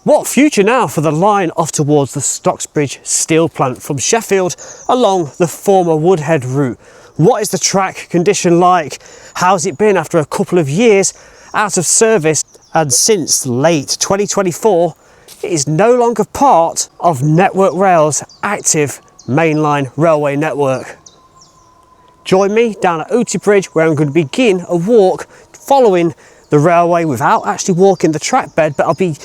What future now for the line off towards the Stocksbridge Steel Plant from Sheffield along the former Woodhead route? What is the track condition like? How's it been after a couple of years out of service? And since late 2024, it is no longer part of Network Rail's active mainline railway network. Join me down at Oughtibridge, where I'm going to begin a walk following the railway without actually walking the track bed, but I'll be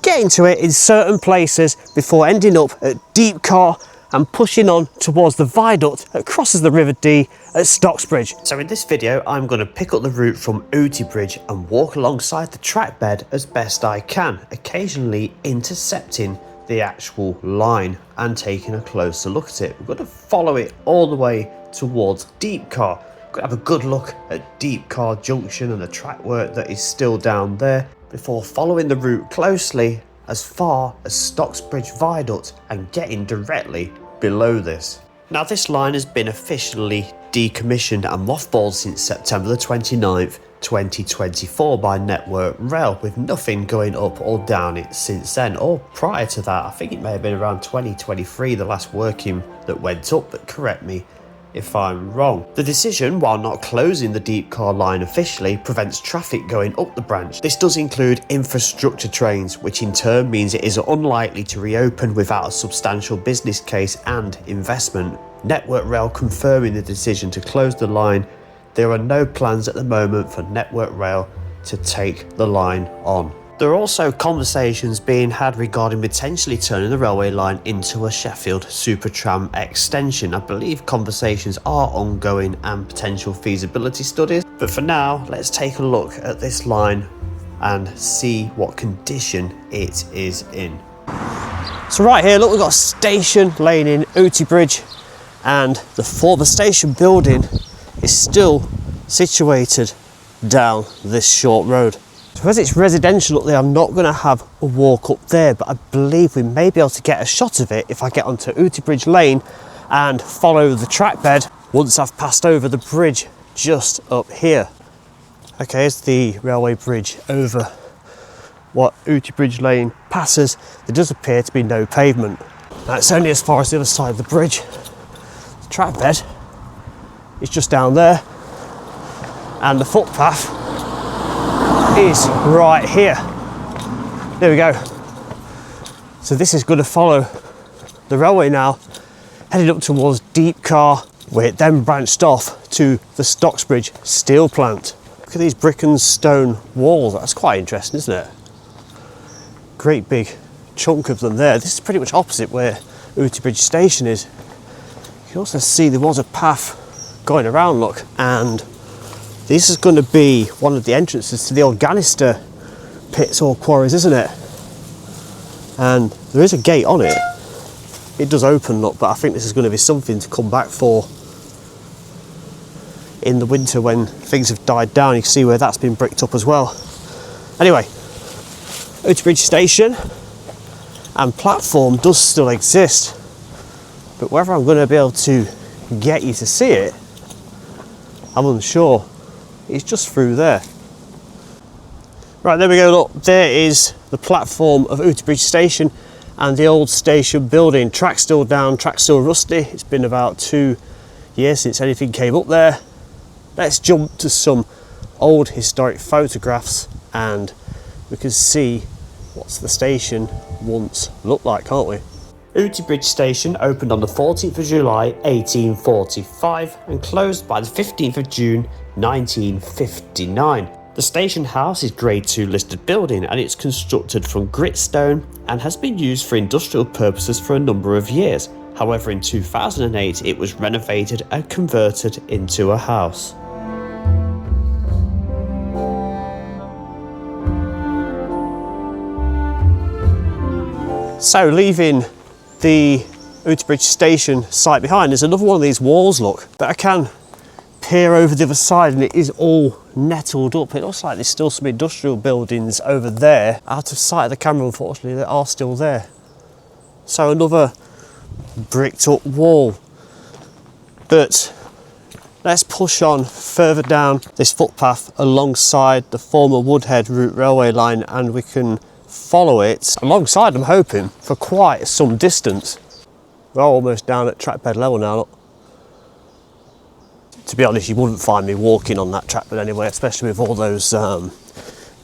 getting to it in certain places before ending up at Deepcar and pushing on towards the viaduct that crosses the River Dee at Stocksbridge. So in this video, I'm going to pick up the route from Oughtibridge and walk alongside the track bed as best I can, occasionally intercepting the actual line and taking a closer look at it. We're going to follow it all the way towards Deepcar. We're going to have a good look at Deepcar Junction and the track work that is still down there, before following the route closely as far as Stocksbridge Viaduct and getting directly below this. Now this line has been officially decommissioned and mothballed since September the 29th, 2024 by Network Rail, with nothing going up or down it since then, or prior to that. I think it may have been around 2023 the last working that went up, but correct me if I'm wrong. The decision, while not closing the Deepcar line officially, prevents traffic going up the branch. This does include infrastructure trains, which in turn means it is unlikely to reopen without a substantial business case and investment. Network Rail confirming the decision to close the line. There are no plans at the moment for Network Rail to take the line on. There are also conversations being had regarding potentially turning the railway line into a Sheffield Supertram extension. I believe conversations are ongoing and potential feasibility studies. But for now, let's take a look at this line and see what condition it is in. So right here, look, we've got a station laying in Oughtibridge, and the former station building is still situated down this short road. So as it's residential up there, I'm not going to have a walk up there, but I believe we may be able to get a shot of it if I get onto Oughtibridge Lane and follow the track bed once I've passed over the bridge just up here. Okay, here's the railway bridge over what Oughtibridge Lane passes. There does appear to be no pavement. Now it's only as far as the other side of the bridge. The track bed is just down there, and the footpath is right here. There we go. So this is going to follow the railway now, headed up towards Deepcar, where it then branched off to the Stocksbridge Steel Plant. Look at these brick and stone walls. That's quite interesting, isn't it? Great big chunk of them there. This is pretty much opposite where Oughtibridge Station is. You can also see there was a path going around, look, and this is going to be one of the entrances to the old Ganister pits or quarries, isn't it? And there is a gate on it. It does open, look, but I think this is going to be something to come back for in the winter when things have died down. You can see where that's been bricked up as well. Anyway, Oughtibridge Station and platform does still exist, but whether I'm going to be able to get you to see it, I'm unsure. It's just through there. Right, there we go, look, there is the platform of Oughtibridge Station and the old station building. Track's still down, track's still rusty. It's been about 2 years since anything came up there. Let's jump to some old historic photographs and we can see what the station once looked like, can't we? Oughtibridge Station opened on the 14th of July 1845 and closed by the 15th of June 1959. The station house is Grade 2 listed building and it's constructed from grit stone and has been used for industrial purposes for a number of years. However, in 2008 it was renovated and converted into a house. So leaving the Oughtibridge Station site behind, there's another one of these walls, look, but I can peer over the other side and it is all nettled up. It looks like there's still some industrial buildings over there. Out of sight of the camera, unfortunately, they are still there. So another bricked up wall. But let's push on further down this footpath alongside the former Woodhead Railway line and we can follow it alongside, I'm hoping, for quite some distance. We're almost down at trackbed level now, look. To be honest, you wouldn't find me walking on that trackbed anyway, especially with all those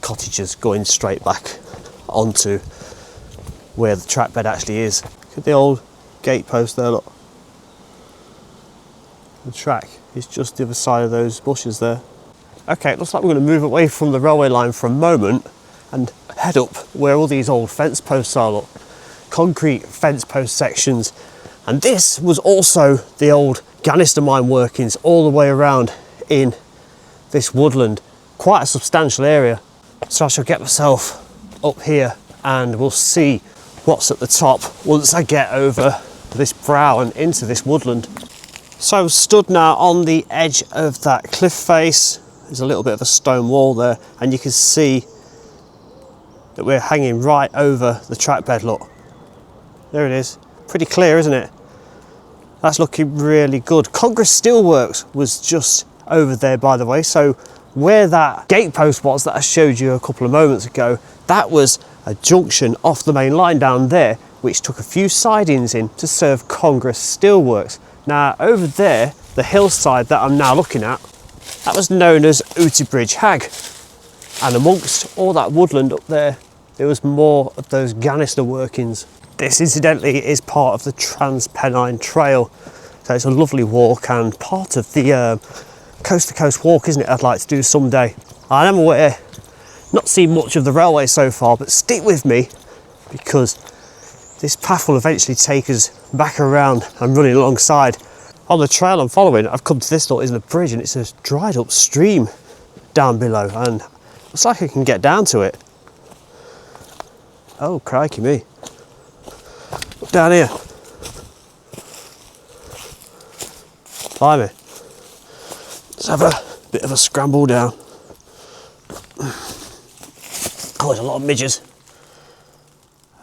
cottages going straight back onto where the trackbed actually is. Look at the old gate post there, look. The track is just the other side of those bushes there. Okay, it looks like we're going to move away from the railway line for a moment and head up where all these old fence posts are, look. Concrete fence post sections. And this was also the old Ganister mine workings all the way around in this woodland. Quite a substantial area. So I shall get myself up here and we'll see what's at the top once I get over this brow and into this woodland. So I'm stood now on the edge of that cliff face. There's a little bit of a stone wall there and you can see that we're hanging right over the trackbed, look. There it is. Pretty clear, isn't it? That's looking really good. Congress Steelworks was just over there, by the way. So where that gate post was that I showed you a couple of moments ago, that was a junction off the main line down there, which took a few sidings in to serve Congress Steelworks. Now over there, the hillside that I'm now looking at, that was known as Oughtibridge Hag. And amongst all that woodland up there, there was more of those Ganister workings. This incidentally is part of the Trans-Pennine Trail. So it's a lovely walk and part of the coast to coast walk, isn't it? I'd like to do someday. I am aware, not seen much of the railway so far, but stick with me because this path will eventually take us back around and running alongside. On the trail I'm following, I've come to this, isn't a bridge, and it's a dried up stream down below, and looks like I can get down to it. Oh, crikey me. Look down here. Blimey. Let's have a bit of a scramble down. Oh, there's a lot of midges.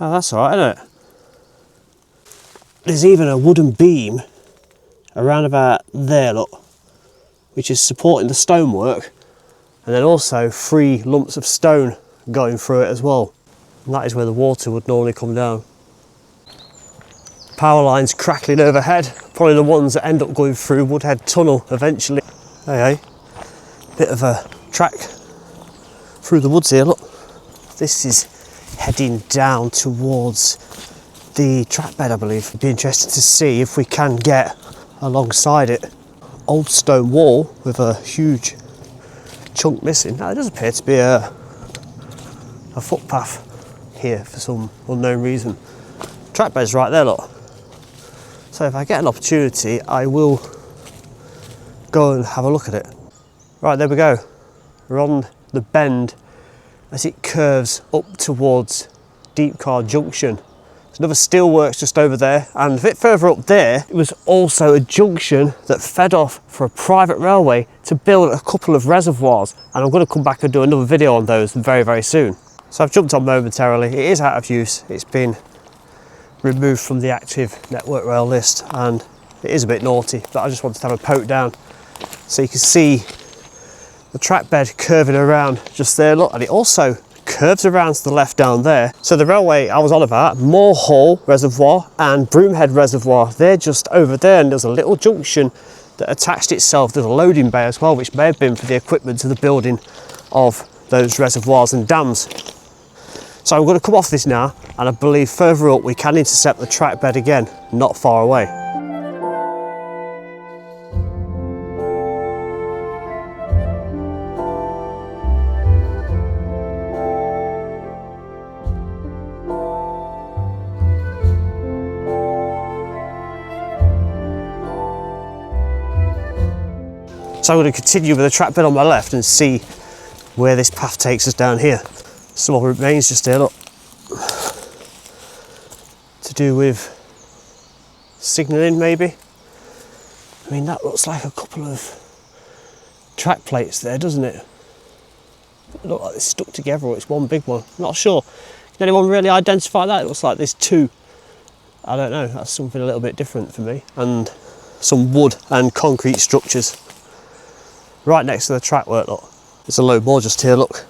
Oh, that's all right, isn't it? There's even a wooden beam around about there, look, which is supporting the stonework, and then also 3 lumps of stone going through it as well. And that is where the water would normally come down. Power lines crackling overhead, probably the ones that end up going through Woodhead Tunnel eventually. Hey, bit of a track through the woods here, look. This is heading down towards the trackbed, I believe. It'd be interesting to see if we can get alongside it. Old stone wall with a huge chunk missing. Now, there does appear to be a footpath here for some unknown reason. Trackbed's right there, look. So if I get an opportunity, I will go and have a look at it. Right, there we go. We're on the bend as it curves up towards Deepcar Junction. There's another steelworks just over there, and a bit further up there, it was also a junction that fed off for a private railway to build a couple of reservoirs, and I'm going to come back and do another video on those very, very soon. So I've jumped on momentarily. It is out of use. It's been removed from the active Network Rail list, and it is a bit naughty, but I just wanted to have a poke down so you can see the trackbed curving around just there, look, and it also curves around to the left down there. So the railway I was on about, Moor Hall Reservoir and Broomhead Reservoir, they're just over there, and there's a little junction that attached itself. There's a loading bay as well, which may have been for the equipment to the building of those reservoirs and dams. So I'm going to come off this now, and I believe further up we can intercept the trackbed again, not far away. So I'm going to continue with the trackbed on my left and see where this path takes us down here. Some other remains just here, look, to do with signalling maybe. I mean, that looks like a couple of track plates there, doesn't it? It looks like they're stuck together, or it's one big one. I'm not sure. Can anyone really identify that? It looks like there's 2. I don't know, that's something a little bit different for me. And some wood and concrete structures right next to the track work, look. There's a load more just here, look.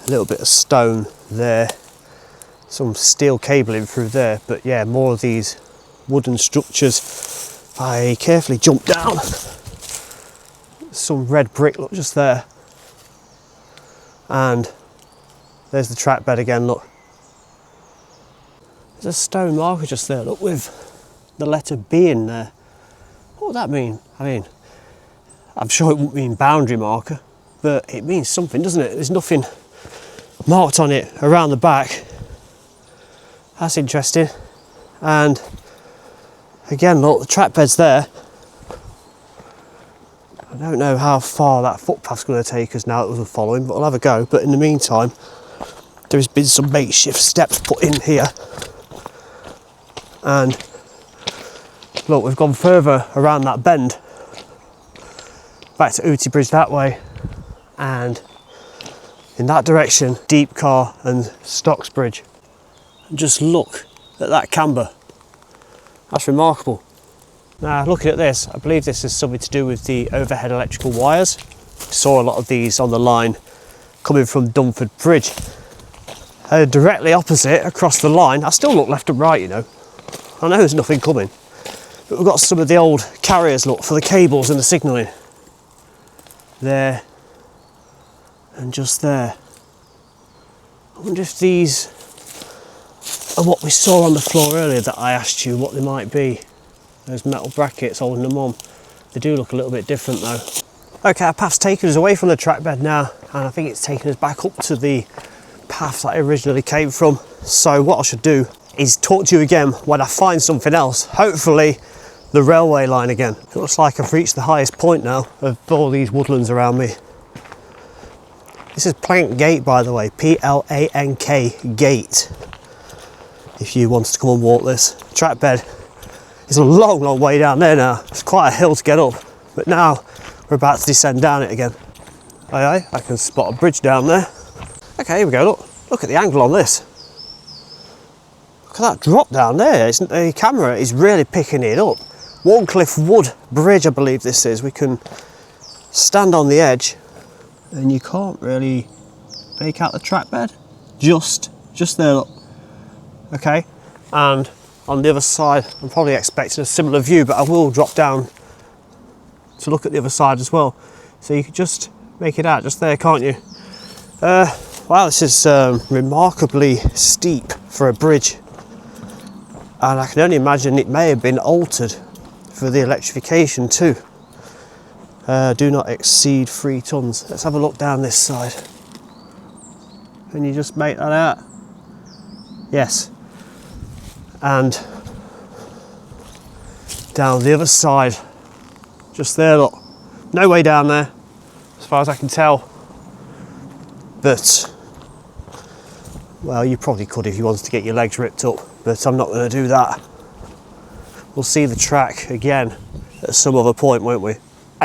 A little bit of stone there, some steel cabling through there, but yeah, more of these wooden structures. I carefully jumped down. Some red brick, look, just there. And there's the track bed again, look. There's a stone marker just there, look, with the letter B in there. What would that mean? I mean, I'm sure it wouldn't mean boundary marker, but it means something, doesn't it? There's nothing marked on it around the back. That's interesting. And again, look, the track bed's there. I don't know how far that footpath's going to take us now that we're following, but we'll have a go. But in the meantime, there's been some makeshift steps put in here. And look, we've gone further around that bend, back to Oughtibridge that way, and in that direction, Deepcar and Stocksbridge. And just look at that camber. That's remarkable. Now, looking at this, I believe this is something to do with the overhead electrical wires. Saw a lot of these on the line coming from Dumford Bridge. Directly opposite, across the line, I still look left and right, you know. I know there's nothing coming, but we've got some of the old carriers, look, for the cables and the signalling. There, and just there. I wonder if these are what we saw on the floor earlier that I asked you what they might be. Those metal brackets holding them on. They do look a little bit different though. Okay, our path's taken us away from the track bed now, and I think it's taken us back up to the path that I originally came from. So what I should do is talk to you again when I find something else, hopefully the railway line again. It looks like I've reached the highest point now of all these woodlands around me. This is Plank Gate, by the way, P-L-A-N-K Gate, if you wanted to come and walk this. Track bed is a long way down there now. It's quite a hill to get up, but now we're about to descend down it again. Aye, I can spot a bridge down there. Okay, here we go, look at the angle on this. Look at that drop down there. The camera is really picking it up. Warncliffe Wood Bridge, I believe this is. We can stand on the edge and you can't really make out the track bed. Just there, look. Okay, and on the other side, I'm probably expecting a similar view, but I will drop down to look at the other side as well. So you can just make it out just there, can't you? Wow, this is remarkably steep for a bridge. And I can only imagine it may have been altered for the electrification too. Do not exceed 3 tons. Let's have a look down this side. Can you just make that out? Yes. And down the other side, just there, look. No way down there, as far as I can tell. But, well, you probably could if you wanted to get your legs ripped up, but I'm not going to do that. We'll see the track again at some other point, won't we?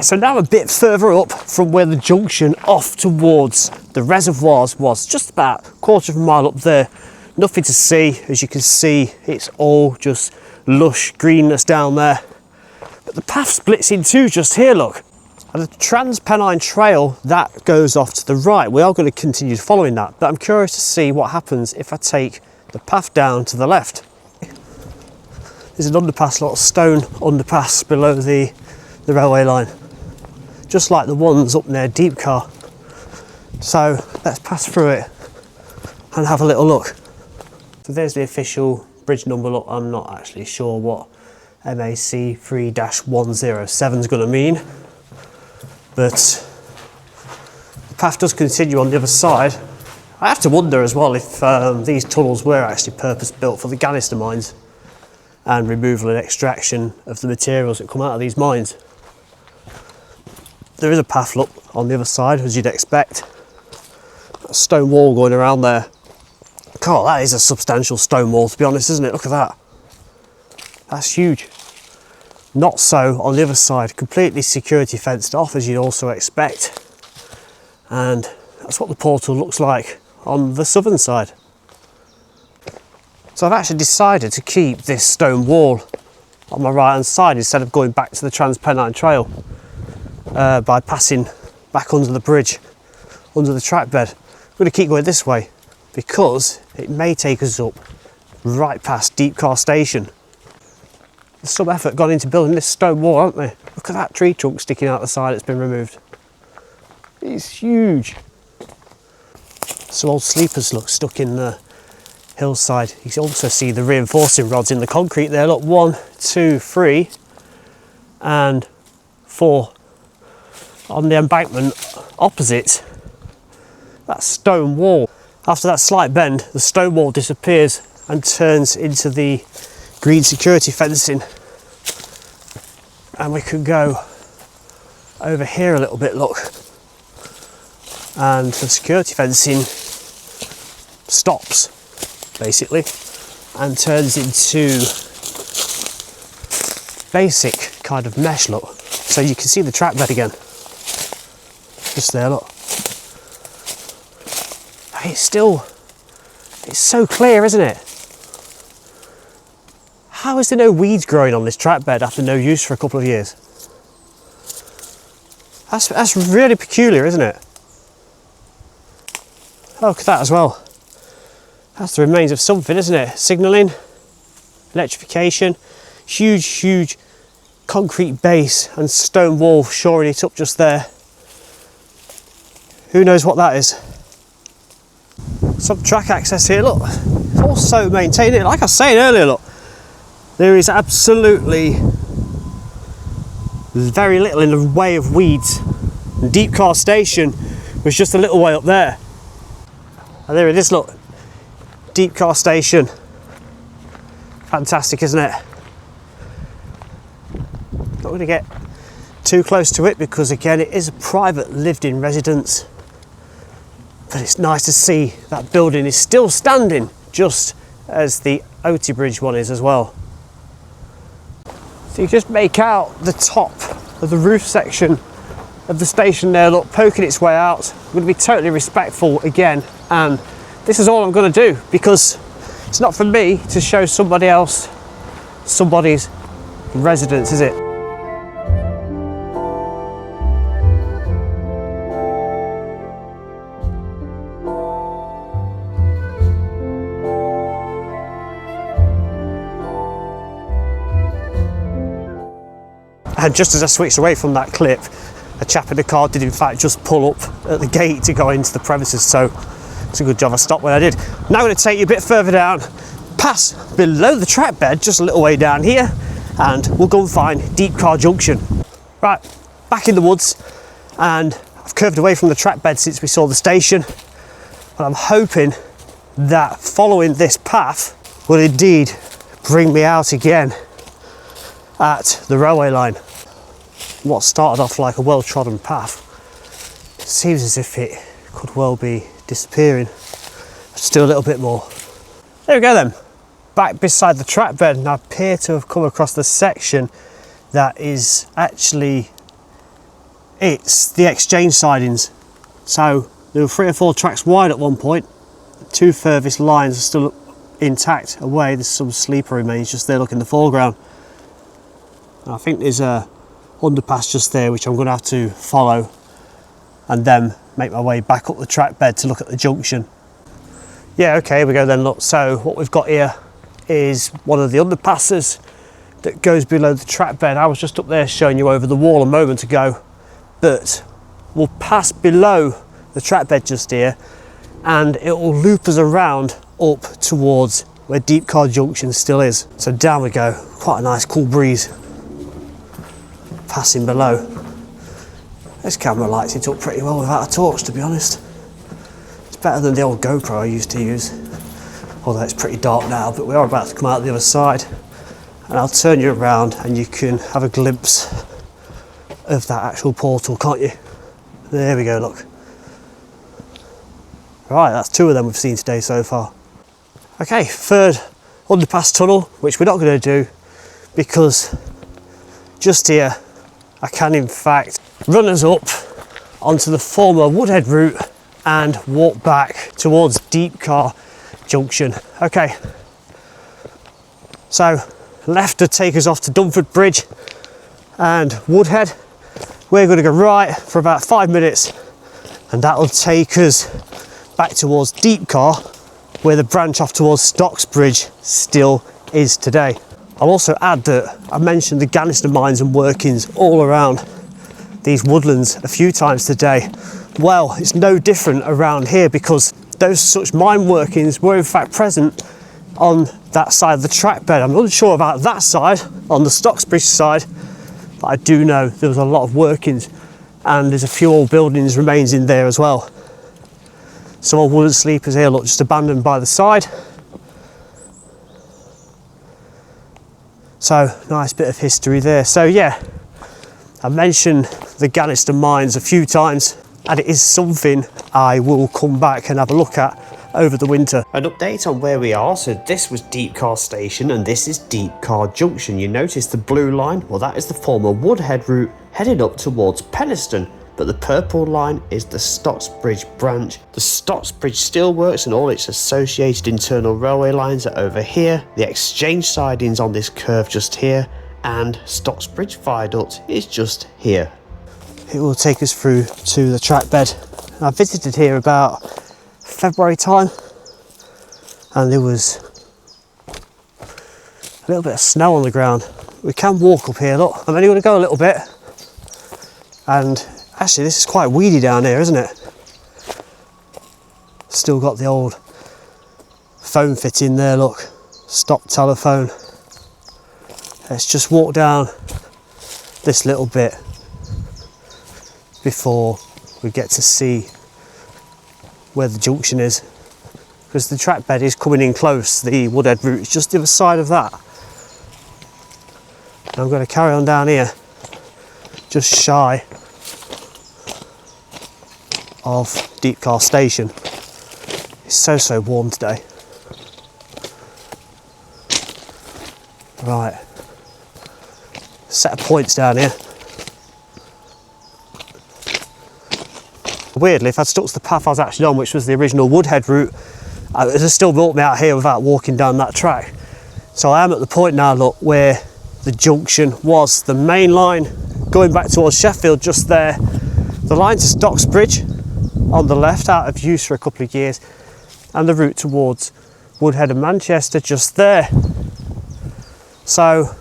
So now a bit further up from where the junction off towards the reservoirs was, just about a quarter of a mile up there. Nothing to see, as you can see, it's all just lush greenness down there. But the path splits in two just here, look. And the Trans-Pennine Trail, that goes off to the right. We are going to continue following that, but I'm curious to see what happens if I take the path down to the left. There's an underpass, a lot of stone underpass below the railway line, just like the ones up near Deepcar. So let's pass through it and have a little look. So there's the official bridge number. Look, I'm not actually sure what MAC 3-107 is going to mean, but the path does continue on the other side. I have to wonder as well if these tunnels were actually purpose built for the Ganister mines and removal and extraction of the materials that come out of these mines. There is a path, look, on the other side, as you'd expect. A stone wall going around there. God, that is a substantial stone wall, to be honest, isn't it? Look at that. That's huge. Not so on the other side, completely security fenced off, as you'd also expect. And that's what the portal looks like on the southern side. So I've actually decided to keep this stone wall on my right hand side instead of going back to the Trans-Pennine Trail by passing back under the bridge, under the track bed. I'm going to keep going this way because it may take us up right past Deepcar Station. There's some effort gone into building this stone wall, hasn't there? Look at that tree trunk sticking out the side that's been removed. It's huge. Some old sleepers look stuck in the hillside. You can also see the reinforcing rods in the concrete there. Look, 1, 2, 3 and 4 on the embankment opposite that stone wall. After that slight bend, the stone wall disappears and turns into the green security fencing, and we can go over here a little bit, look, and the security fencing stops basically and turns into basic kind of mesh, look, so you can see the track bed again just there, look. It's so clear, isn't it? How is there no weeds growing on this track bed after no use for a couple of years? That's really peculiar, isn't it? Oh, look at that as well. That's the remains of something, isn't it? Signalling, electrification, huge concrete base and stone wall shoring it up just there. Who knows what that is? Some track access here, look. It's also maintained. Like I was saying earlier, look, there is absolutely very little in the way of weeds. And Deepcar Station was just a little way up there. And there it is, look. Deepcar Station. Fantastic, isn't it? Not going to get too close to it because, again, it is a private lived-in residence. But it's nice to see that building is still standing, just as the Oughtibridge one is as well. So you just make out the top of the roof section of the station there, look, poking its way out. I'm going to be totally respectful again, and this is all I'm going to do because it's not for me to show somebody else somebody's residence, is it? And just as I switched away from that clip, a chap in the car did in fact just pull up at the gate to go into the premises, so it's a good job I stopped when I did. Now I'm going to take you a bit further down, pass below the track bed, just a little way down here, and we'll go and find Deepcar Junction. Right, back in the woods, and I've curved away from the track bed since we saw the station, and I'm hoping that following this path will indeed bring me out again at the railway line. What started off like a well-trodden path seems as if it could well be disappearing. Just do a little bit more. There we go then, back beside the track bed, and I appear to have come across the section that is actually, it's the exchange sidings. So there were 3 or 4 tracks wide at one point. The 2 furthest lines are still intact away. There's some sleeper remains just there, look, in the foreground. And I think there's a underpass just there which I'm going to have to follow and then make my way back up the track bed to look at the junction. Yeah, okay, here we go then, look. So what we've got here is one of the underpasses that goes below the track bed. I was just up there showing you over the wall a moment ago, but we'll pass below the track bed just here and it will loop us around up towards where Deepcar Junction still is. So down we go, quite a nice cool breeze passing below. This camera lights it up pretty well without a torch, to be honest. It's better than the old GoPro I used to use, although it's pretty dark now, but we are about to come out the other side, and I'll turn you around and you can have a glimpse of that actual portal, can't you? There we go, look. Right, that's 2 of them we've seen today so far. Okay, 3rd underpass tunnel, which we're not going to do because just here I can in fact run us up onto the former Woodhead route and walk back towards Deepcar Junction. Okay, so left to take us off to Dumford Bridge and Woodhead. We're going to go right for about 5 minutes and that'll take us back towards Deepcar, where the branch off towards Stocksbridge still is today. I'll also add that I mentioned the Ganister mines and workings all around these woodlands a few times today. Well, it's no different around here, because those such mine workings were in fact present on that side of the track bed. I'm unsure about that side, on the Stocksbridge side, but I do know there was a lot of workings, and there's a few old buildings remains in there as well. Some old wooden sleepers here, look, just abandoned by the side. So, nice bit of history there. So yeah, I mentioned the Ganister mines a few times, and it is something I will come back and have a look at over the winter. An update on where we are. So this was Deepcar Station and this is Deepcar Junction. You notice the blue line? Well, that is the former Woodhead route heading up towards Penistone. But the purple line is the Stocksbridge branch. The Stocksbridge Steelworks and all its associated internal railway lines are over here. The exchange sidings on this curve just here, and Stocksbridge Viaduct is just here. It will take us through to the track bed. I visited here about February time, and there was a little bit of snow on the ground. We can walk up here, look. I'm only going to go a little bit, and actually this is quite weedy down here, isn't it? Still got the old phone fit in there, look. Stop telephone. Let's just walk down this little bit before we get to see where the junction is, because the track bed is coming in close. The Woodhead route is just the other side of that. And I'm going to carry on down here, just shy of Deepcar Station. It's so warm today. Right, set of points down here. Weirdly, if I'd stuck to the path I was actually on, which was the original Woodhead route, it would have still brought me out here without walking down that track. So I am at the point now, look, where the junction was. The main line going back towards Sheffield just there. The line to Stocksbridge on the left, out of use for a couple of years, and the route towards Woodhead and Manchester just there. So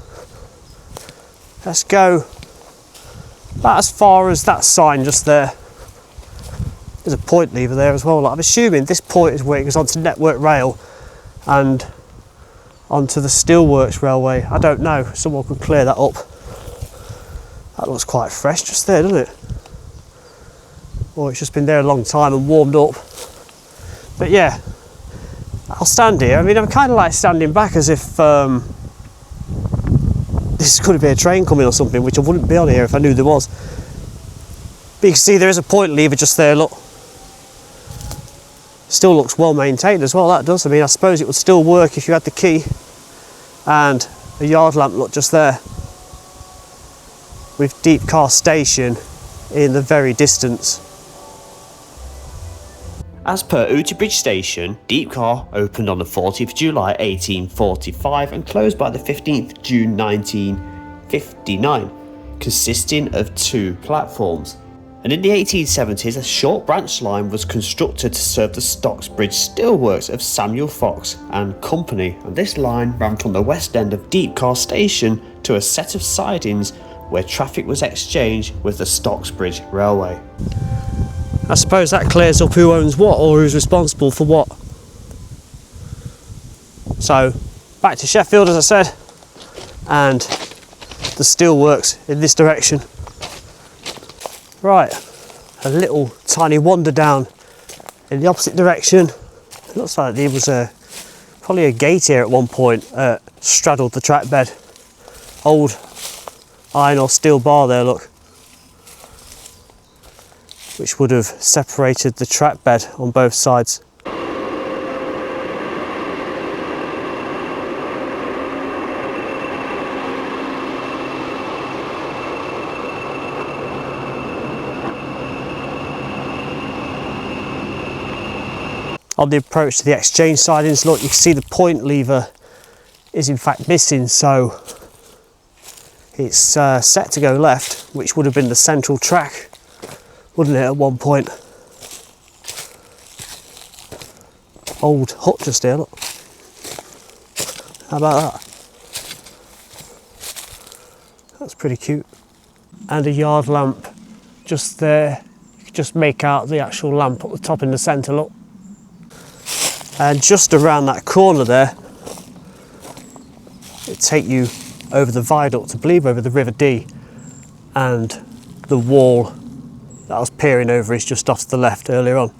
let's go about as far as that sign just there. There's a point lever there as well. Like, I'm assuming this point is where it goes onto Network Rail and onto the Steelworks Railway. I don't know, someone could clear that up. That looks quite fresh just there, doesn't it? Or it's just been there a long time and warmed up. But yeah, I'll stand here. I mean, I'm kind of like standing back as if this could be a train coming or something, which I wouldn't be on here if I knew there was. But you can see there is a point lever just there, look. Still looks well maintained as well, that does. I mean, I suppose it would still work if you had the key. And a yard lamp, look, just there, with Deepcar Station in the very distance. As per Oughtibridge Station, Deepcar opened on the 40th of July 1845 and closed by the 15th June 1959, consisting of 2 platforms. And in the 1870s, a short branch line was constructed to serve the Stocksbridge Steelworks of Samuel Fox and Company, and this line ran from the west end of Deepcar Station to a set of sidings where traffic was exchanged with the Stocksbridge Railway. I suppose that clears up who owns what, or who's responsible for what. So, back to Sheffield, as I said, and the steelworks in this direction. Right, a little tiny wander down in the opposite direction. It looks like there was probably a gate here at one point, straddled the track bed. Old iron or steel bar there, look, which would have separated the track bed on both sides. On the approach to the exchange sidings, look, you can see the point lever is in fact missing, so it's set to go left, which would have been the central track, wouldn't it, at one point? old hut just here, look. How about that? That's pretty cute. And a yard lamp just there. You can just make out the actual lamp at the top in the centre, look. And just around that corner there, it'll take you over the viaduct, I believe over the River Dee, and the wall that I was peering over is just off to the left earlier on.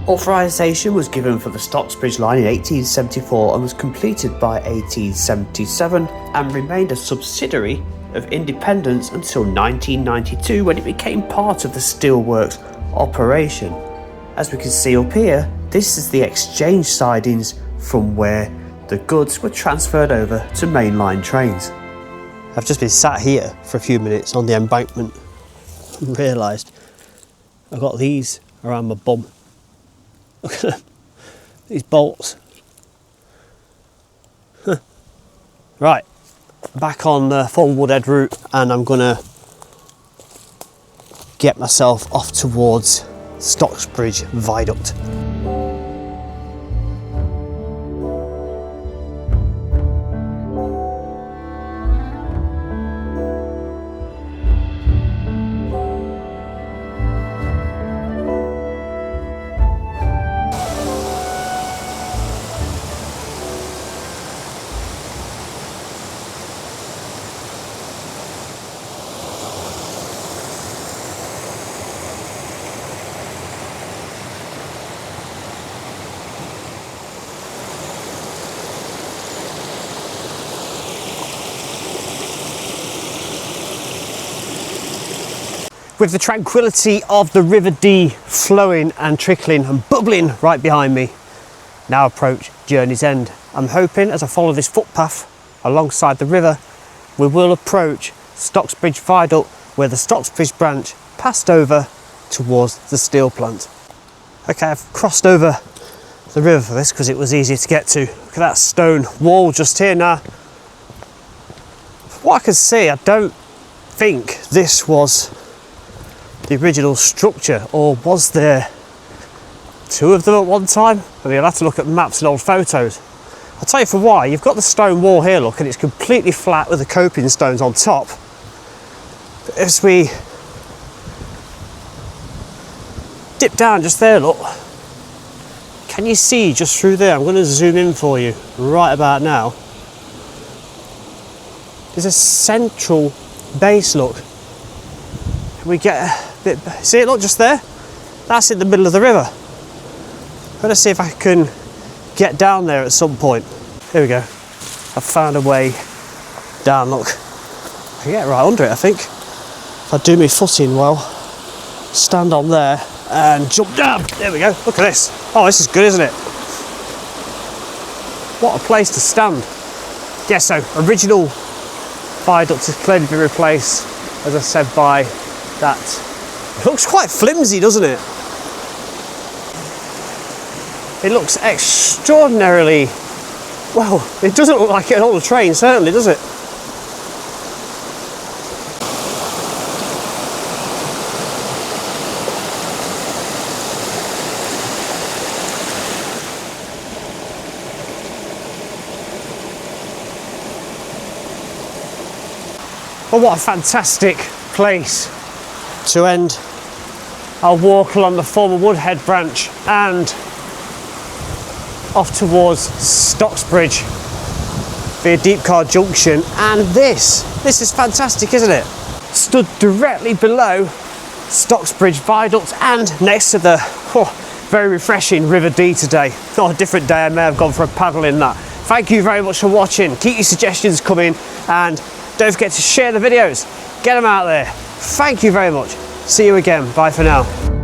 Authorisation was given for the Stocksbridge line in 1874 and was completed by 1877 and remained a subsidiary of Independence until 1992 when it became part of the steelworks operation. As we can see up here, this is the exchange sidings from where the goods were transferred over to mainline trains. I've just been sat here for a few minutes on the embankment and realised I've got these around my bum. Look at them, these bolts. Huh. Right, back on the former Woodhead route, and I'm gonna get myself off towards Stocksbridge Viaduct. With the tranquility of the River Dee flowing and trickling and bubbling right behind me, now approach journey's end. I'm hoping as I follow this footpath alongside the river, we will approach Stocksbridge Viaduct, where the Stocksbridge branch passed over towards the steel plant. Okay, I've crossed over the river for this because it was easier to get to. Look at that stone wall just here now. From what I can see, I don't think this was the original structure, or was there two of them at one time? I mean, I'll have to look at maps and old photos. I'll tell you for why. You've got the stone wall here, look, and it's completely flat with the coping stones on top. But as we dip down just there, look, can you see just through there? I'm going to zoom in for you right about now. There's a central base, look. Can we get a bit, see it, look, just there? That's in the middle of the river. I'm going to see if I can get down there at some point. Here we go. I've found a way down, look. I can get right under it, I think. If I do my footing well, stand on there and jump down. There we go, look at this. Oh, this is good, isn't it? What a place to stand. Yeah, so original viaduct has clearly been replaced, as I said, by that. It looks quite flimsy, doesn't it? It looks extraordinarily, well, it doesn't look like it on the train, certainly, does it? Well, what a fantastic place to end our walk along the former Woodhead branch and off towards Stocksbridge via Deepcar junction. And this is fantastic, isn't it? Stood directly below Stocksbridge Viaduct and next to the very refreshing River Dee today. Oh, a different day, I may have gone for a paddle in that. Thank you very much for watching. Keep your suggestions coming and don't forget to share the videos. Get them out there. Thank you very much. See you again. Bye for now.